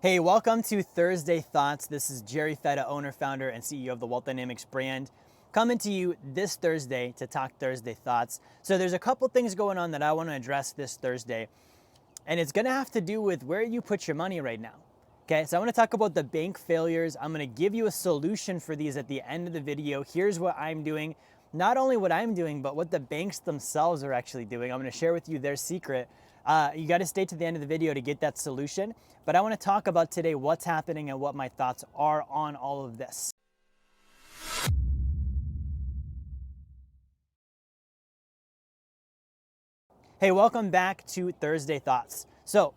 Hey, welcome to Thursday Thoughts. This is Jerry Fetta, owner, founder, and CEO of the Wealth Dynamics brand, coming to you this Thursday to talk Thursday Thoughts. So there's a couple things going on that I want to address this Thursday, and it's going to have to do with where you put your money right now. Okay, so I want to talk about the bank failures. I'm going to give you a solution for these at the end of the video. Here's what I'm doing. Not only what I'm doing, but what the banks themselves are actually doing. I'm going to share with you their secret. You got to stay to the end of the video to get that solution. But I want to talk about today what's happening and what my thoughts are on all of this. Hey, welcome back to Thursday Thoughts. So,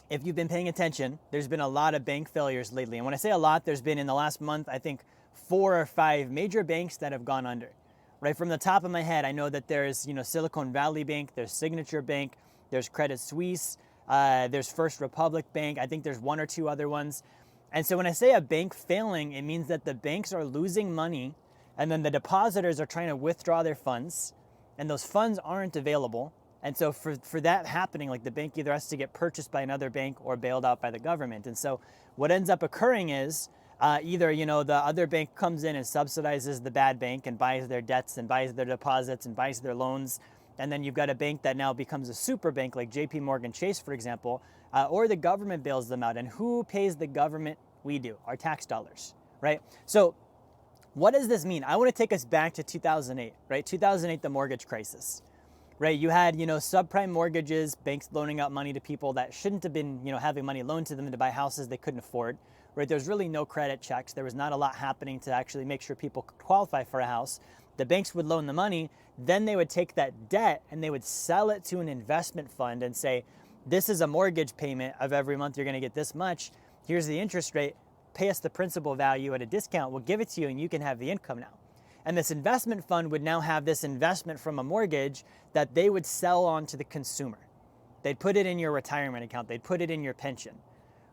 if you've been paying attention, there's been a lot of bank failures lately. And when I say a lot, there's been in the last month, I think 4 or 5 major banks that have gone under. Right from the top of my head, I know that there's, Silicon Valley Bank, there's Signature Bank, there's Credit Suisse, there's First Republic Bank. I think there's 1 or 2 other ones. And so when I say a bank failing, it means that the banks are losing money and then the depositors are trying to withdraw their funds and those funds aren't available. And so for that happening, like the bank either has to get purchased by another bank or bailed out by the government. And so what ends up occurring is either, the other bank comes in and subsidizes the bad bank and buys their debts and buys their deposits and buys their loans. And then you've got a bank that now becomes a super bank like JP Morgan Chase, for example, or the government bails them out. And who pays the government? We do, our tax dollars, right? So what does this mean? I want to take us back to 2008, right? 2008, the mortgage crisis, right? You had, subprime mortgages, banks loaning out money to people that shouldn't have been, having money loaned to them to buy houses they couldn't afford, right? There's really no credit checks. There was not a lot happening to actually make sure people could qualify for a house. The banks would loan the money, then they would take that debt and they would sell it to an investment fund and say, this is a mortgage payment of every month, you're going to get this much. Here's the interest rate, pay us the principal value at a discount, we'll give it to you and you can have the income now. And this investment fund would now have this investment from a mortgage that they would sell on to the consumer. They'd put it in your retirement account, they'd put it in your pension,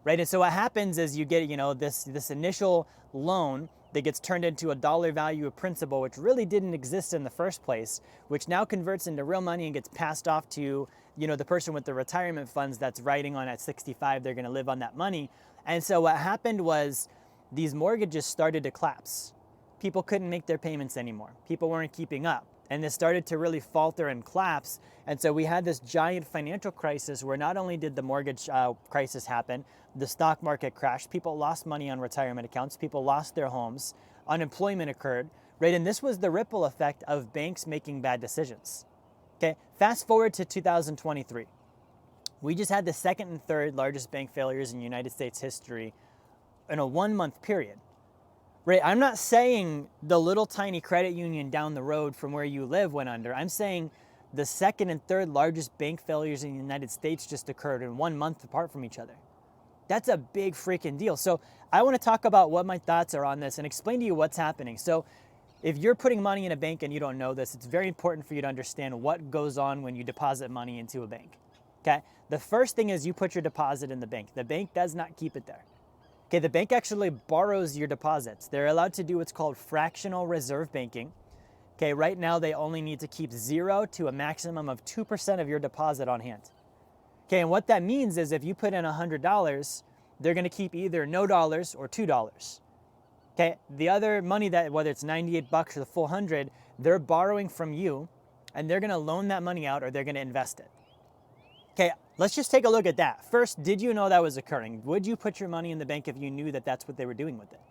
right? And so what happens is you get, this initial loan that gets turned into a dollar value of principal, which really didn't exist in the first place, which now converts into real money and gets passed off to, the person with the retirement funds that's riding on at 65, they're gonna live on that money. And so what happened was these mortgages started to collapse. People couldn't make their payments anymore. People weren't keeping up. And this started to really falter and collapse. And so we had this giant financial crisis where not only did the mortgage crisis happen, the stock market crashed, people lost money on retirement accounts, people lost their homes, unemployment occurred, right? And this was the ripple effect of banks making bad decisions. Okay, fast forward to 2023. We just had the second and third largest bank failures in United States history in a 1-month period. Right, I'm not saying the little tiny credit union down the road from where you live went under. I'm saying the second and third largest bank failures in the United States just occurred in 1 month apart from each other. That's a big freaking deal. So I want to talk about what my thoughts are on this and explain to you what's happening. So if you're putting money in a bank and you don't know this, it's very important for you to understand what goes on when you deposit money into a bank. Okay, the first thing is you put your deposit in the bank. The bank does not keep it there. Okay, the bank actually borrows your deposits. They're allowed to do what's called fractional reserve banking. Okay, right now they only need to keep 0 to a maximum of 2% of your deposit on hand. Okay, and what that means is if you put in $100, they're gonna keep either no dollars or $2. Okay, the other money that, whether it's 98 bucks or the full 100, they're borrowing from you and they're gonna loan that money out or they're gonna invest it. Okay, let's just take a look at that. First, did you know that was occurring? Would you put your money in the bank if you knew that that's what they were doing with it?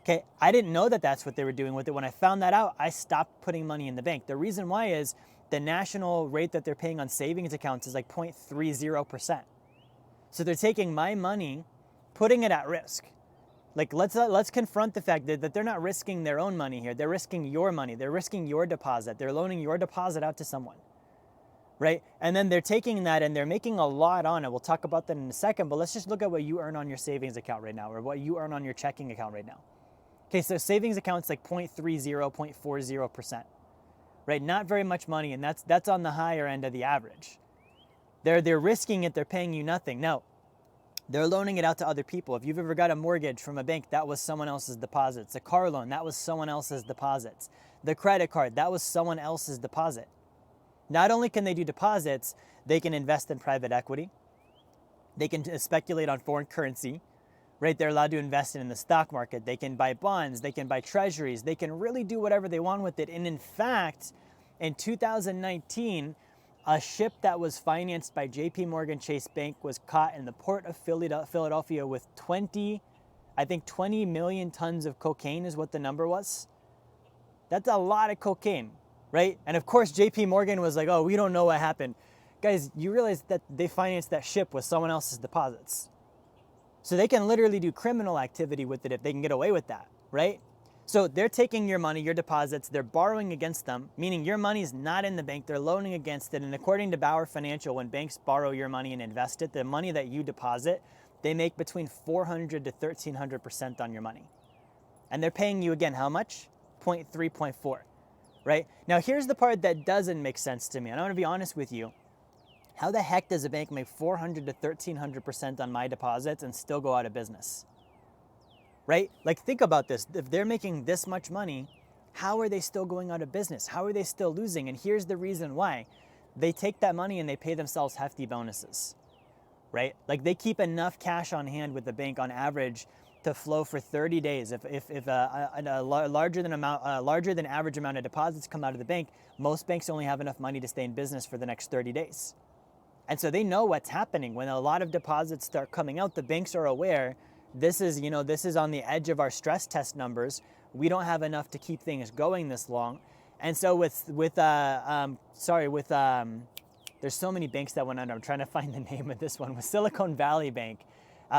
Okay, I didn't know that that's what they were doing with it. When I found that out, I stopped putting money in the bank. The reason why is the national rate that they're paying on savings accounts is like 0.30%. So they're taking my money, putting it at risk. Like let's confront the fact that they're not risking their own money here. They're risking your money. They're risking your deposit. They're loaning your deposit out to someone. Right? And then they're taking that and they're making a lot on it. We'll talk about that in a second, but let's just look at what you earn on your savings account right now or what you earn on your checking account right now. Okay, so savings account's like 0.30, 0.40%, right? Not very much money, and that's on the higher end of the average. They're risking it, they're paying you nothing. No, they're loaning it out to other people. If you've ever got a mortgage from a bank, that was someone else's deposits. A car loan, that was someone else's deposits. The credit card, that was someone else's deposit. Not only can they do deposits, they can invest in private equity. They can speculate on foreign currency, right? They're allowed to invest in the stock market. They can buy bonds. They can buy treasuries. They can really do whatever they want with it. And in fact, in 2019, a ship that was financed by JP Morgan Chase Bank was caught in the port of Philadelphia with 20 million tons of cocaine is what the number was. That's a lot of cocaine, right? And of course, JP Morgan was like, oh, we don't know what happened. Guys, you realize that they financed that ship with someone else's deposits. So they can literally do criminal activity with it if they can get away with that, right? So they're taking your money, your deposits, they're borrowing against them, meaning your money is not in the bank, they're loaning against it. And according to Bauer Financial, when banks borrow your money and invest it, the money that you deposit, they make between 400 to 1,300% on your money. And they're paying you again, how much? 0.3, 0.4, right? Now here's the part that doesn't make sense to me. And I'm gonna be honest with you. How the heck does a bank make 400 to 1,300% on my deposits and still go out of business? Right? Like, think about this. If they're making this much money, how are they still going out of business? How are they still losing? And here's the reason why. They take that money and they pay themselves hefty bonuses, right? Like, they keep enough cash on hand with the bank on average to flow for 30 days. If a larger than average amount of deposits come out of the bank, most banks only have enough money to stay in business for the next 30 days. And so they know what's happening. When a lot of deposits start coming out, the banks are aware this is on the edge of our stress test numbers. We don't have enough to keep things going this long. And so there's so many banks that went under. I'm trying to find the name of this one. With Silicon Valley Bank,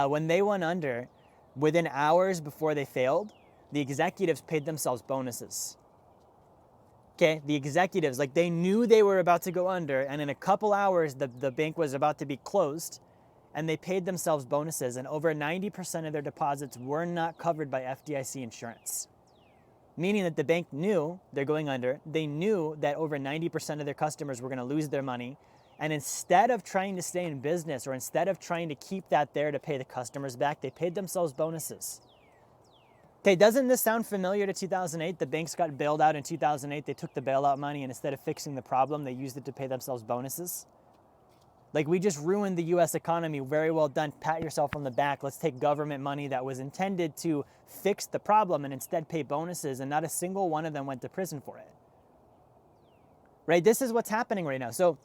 when they went under, within hours before they failed, the executives paid themselves bonuses. Okay, the executives, like, they knew they were about to go under, and in a couple hours, the bank was about to be closed, and they paid themselves bonuses, and over 90% of their deposits were not covered by FDIC insurance. Meaning that the bank knew they're going under, they knew that over 90% of their customers were gonna lose their money, and instead of trying to stay in business, or instead of trying to keep that there to pay the customers back, they paid themselves bonuses. Okay, doesn't this sound familiar to 2008? The banks got bailed out in 2008. They took the bailout money, and instead of fixing the problem, they used it to pay themselves bonuses. Like, we just ruined the US economy. Very well done. Pat yourself on the back. Let's take government money that was intended to fix the problem and instead pay bonuses, and not a single one of them went to prison for it. Right? This is what's happening right now. So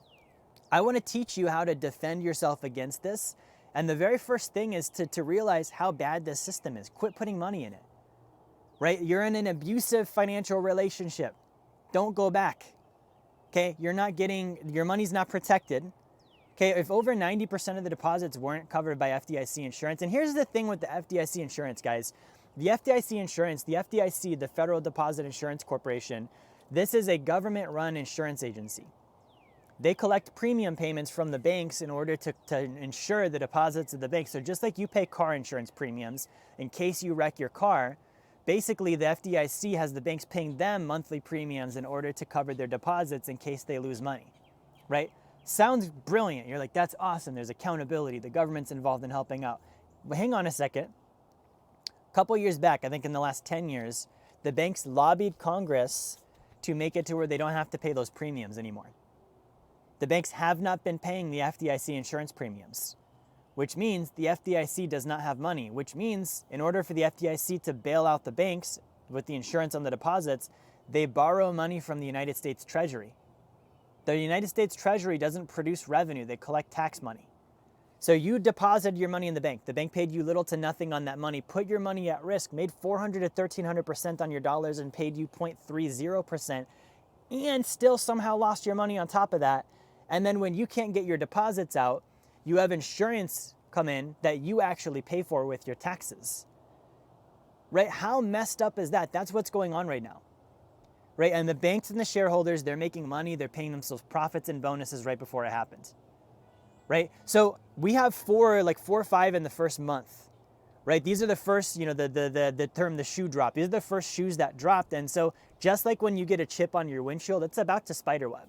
I want to teach you how to defend yourself against this. And the very first thing is to realize how bad this system is. Quit putting money in it. Right? You're in an abusive financial relationship. Don't go back. Okay? Your money's not protected. Okay? If over 90% of the deposits weren't covered by FDIC insurance, and here's the thing with the FDIC insurance, guys. The FDIC insurance, the FDIC, the Federal Deposit Insurance Corporation, this is a government-run insurance agency. They collect premium payments from the banks in order to insure the deposits of the banks. So just like you pay car insurance premiums in case you wreck your car, basically, the FDIC has the banks paying them monthly premiums in order to cover their deposits in case they lose money, right? Sounds brilliant. You're like, that's awesome. There's accountability. The government's involved in helping out. But hang on a second. A couple years back, I think in the last 10 years, the banks lobbied Congress to make it to where they don't have to pay those premiums anymore. The banks have not been paying the FDIC insurance premiums, which means the FDIC does not have money, which means in order for the FDIC to bail out the banks with the insurance on the deposits, they borrow money from the United States Treasury. The United States Treasury doesn't produce revenue, they collect tax money. So you deposited your money in the bank paid you little to nothing on that money, put your money at risk, made 400 to 1,300% on your dollars and paid you 0.30%, and still somehow lost your money on top of that. And then when you can't get your deposits out, you have insurance come in that you actually pay for with your taxes, right? How messed up is that? That's what's going on right now, right? And the banks and the shareholders, they're making money. They're paying themselves profits and bonuses right before it happens, right? So we have four or five in the first month, right? These are the first, the term, the shoe drop. These are the first shoes that dropped. And so just like when you get a chip on your windshield, it's about to spiderweb.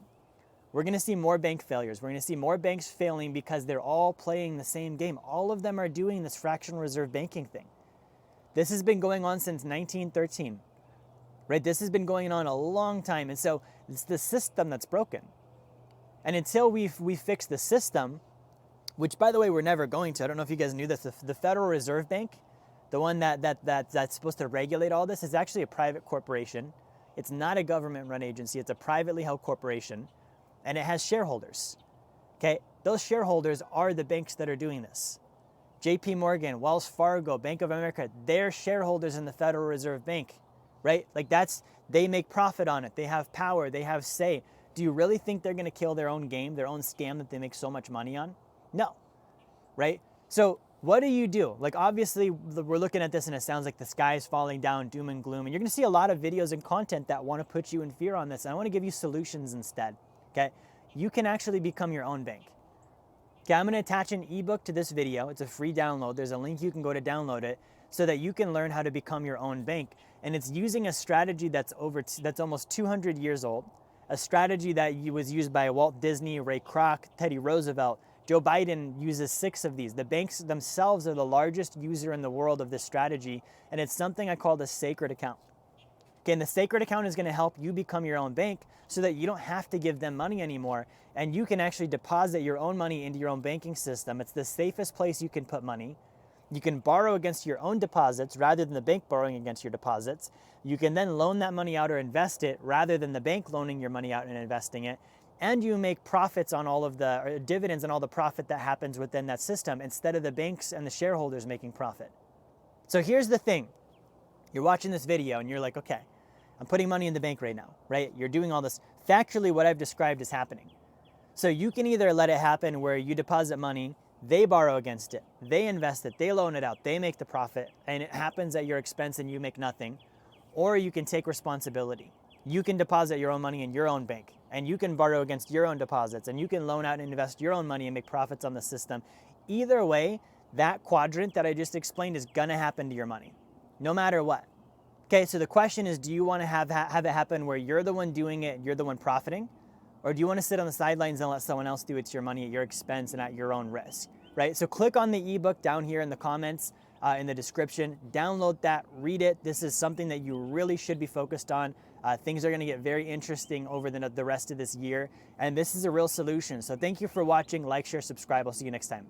We're going to see more bank failures. We're going to see more banks failing because they're all playing the same game. All of them are doing this fractional reserve banking thing. This has been going on since 1913, right? This has been going on a long time. And so it's the system that's broken. And until we fix the system, which, by the way, we're never going to. I don't know if you guys knew this. The Federal Reserve Bank, the one that's supposed to regulate all this, is actually a private corporation. It's not a government-run agency. It's a privately held corporation, and it has shareholders. Okay, those shareholders are the banks that are doing this. JP Morgan, Wells Fargo, Bank of America, they're shareholders in the Federal Reserve Bank, right? Like they make profit on it. They have power. They have say. Do you really think they're going to kill their own game, their own scam that they make so much money on? No, right? So what do you do? Like, obviously, we're looking at this and it sounds like the sky is falling down, doom and gloom. And you're going to see a lot of videos and content that want to put you in fear on this. And I want to give you solutions instead, okay? You can actually become your own bank. Okay, I'm going to attach an ebook to this video. It's a free download. There's a link you can go to download it so that you can learn how to become your own bank. And it's using a strategy that's almost 200 years old, a strategy that was used by Walt Disney, Ray Kroc, Teddy Roosevelt. Joe Biden uses 6 of these. The banks themselves are the largest user in the world of this strategy, and it's something I call the sacred account. Okay, and the sacred account is going to help you become your own bank so that you don't have to give them money anymore, and you can actually deposit your own money into your own banking system. It's the safest place you can put money. You can borrow against your own deposits rather than the bank borrowing against your deposits. You can then loan that money out or invest it rather than the bank loaning your money out and investing it. And you make profits on all of the dividends and all the profit that happens within that system instead of the banks and the shareholders making profit. So here's the thing. You're watching this video and you're like, okay, I'm putting money in the bank right now, right? You're doing all this. Factually, what I've described is happening. So you can either let it happen where you deposit money, they borrow against it, they invest it, they loan it out, they make the profit, and it happens at your expense and you make nothing. Or you can take responsibility. You can deposit your own money in your own bank, and you can borrow against your own deposits, and you can loan out and invest your own money and make profits on the system. Either way, that quadrant that I just explained is gonna happen to your money, no matter what. Okay, so the question is, do you wanna have it happen where you're the one doing it, you're the one profiting? Or do you wanna sit on the sidelines and let someone else do it to your money at your expense and at your own risk, right? So click on the ebook down here in the comments, in the description, download that, read it. This is something that you really should be focused on. Things are gonna get very interesting over the rest of this year, and this is a real solution. So thank you for watching, like, share, subscribe. I'll see you next time.